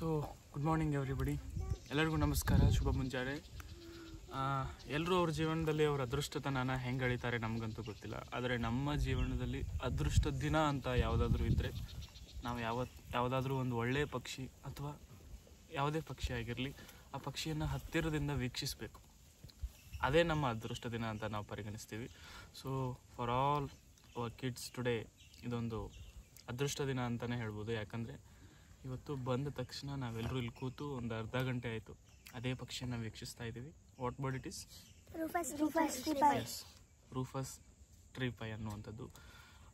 So good morning everybody, ಎಲ್ಲರಿಗೂ ನಮಸ್ಕಾರ, ಶುಭ ಮುಂಜಾನೆ. ಎಲ್ಲರೂ ಅವ್ರ ಜೀವನದಲ್ಲಿ ಅವ್ರ ಅದೃಷ್ಟತನ ಹೆಂಗೆ ಅಳಿತಾರೆ ನಮಗಂತೂ ಗೊತ್ತಿಲ್ಲ. ಆದರೆ ನಮ್ಮ ಜೀವನದಲ್ಲಿ ಅದೃಷ್ಟದ ದಿನ ಅಂತ ಯಾವುದಾದ್ರೂ ಇದ್ದರೆ ನಾವು ಯಾವುದಾದ್ರೂ ಒಂದು ಒಳ್ಳೆಯ ಪಕ್ಷಿ ಅಥವಾ ಯಾವುದೇ ಪಕ್ಷಿ ಆಗಿರಲಿ, ಆ ಪಕ್ಷಿಯನ್ನು ಹತ್ತಿರದಿಂದ ವೀಕ್ಷಿಸಬೇಕು. ಅದೇ ನಮ್ಮ ಅದೃಷ್ಟ ದಿನ ಅಂತ ನಾವು ಪರಿಗಣಿಸ್ತೀವಿ. So for all our kids today ಇದೊಂದು ಅದೃಷ್ಟ ದಿನ ಅಂತಲೇ ಹೇಳ್ಬೋದು. ಯಾಕಂದರೆ ಇವತ್ತು ಬಂದ ತಕ್ಷಣ ನಾವೆಲ್ಲರೂ ಇಲ್ಲಿ ಕೂತು ಒಂದು ಅರ್ಧ ಗಂಟೆ ಆಯಿತು ಅದೇ ಪಕ್ಷಿಯನ್ನು ವೀಕ್ಷಿಸ್ತಾ ಇದ್ದೀವಿ. What bird it is? Rufous treepie ಅನ್ನುವಂಥದ್ದು.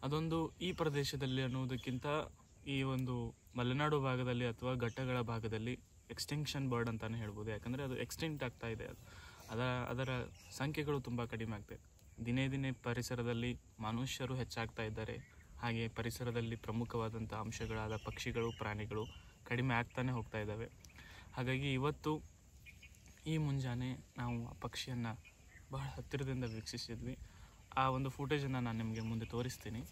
ಅದೊಂದು ಈ ಪ್ರದೇಶದಲ್ಲಿ ಅನ್ನೋದಕ್ಕಿಂತ ಈ ಒಂದು ಮಲೆನಾಡು ಭಾಗದಲ್ಲಿ ಅಥವಾ ಘಟ್ಟಗಳ ಭಾಗದಲ್ಲಿ ಎಕ್ಸ್ಟಿಂಕ್ಷನ್ ಬರ್ಡ್ ಅಂತಲೇ ಹೇಳ್ಬೋದು. ಯಾಕಂದರೆ ಅದು ಎಕ್ಸ್ಟಿಂಕ್ಟ್ ಆಗ್ತಾ ಇದೆ. ಅದರ ಸಂಖ್ಯೆಗಳು ತುಂಬ ಕಡಿಮೆ ಆಗ್ತದೆ. ದಿನೇ ದಿನೇ ಪರಿಸರದಲ್ಲಿ ಮನುಷ್ಯರು ಹೆಚ್ಚಾಗ್ತಾ ಇದ್ದಾರೆ. ಹಾಗೆ ಪರಿಸರದಲ್ಲಿ ಪ್ರಮುಖವಾದಂಥ ಅಂಶಗಳಾದ ಪಕ್ಷಿಗಳು, ಪ್ರಾಣಿಗಳು ಕಡಿಮೆ ಆಗ್ತಾನೆ ಹೋಗ್ತಾ ಇದ್ದಾವೆ. ಹಾಗಾಗಿ ಇವತ್ತು ಈ ಮುಂಜಾನೆ ನಾವು ಆ ಪಕ್ಷಿಯನ್ನು ಬಹಳ ಹತ್ತಿರದಿಂದ ವೀಕ್ಷಿಸಿದ್ವಿ. ಆ ಒಂದು ಫುಟೇಜನ್ನು ನಾನು ನಿಮಗೆ ಮುಂದೆ ತೋರಿಸ್ತೀನಿ.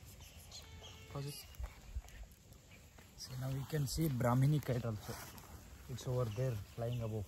So now we can see Brahmini kite also. It's over there flying above.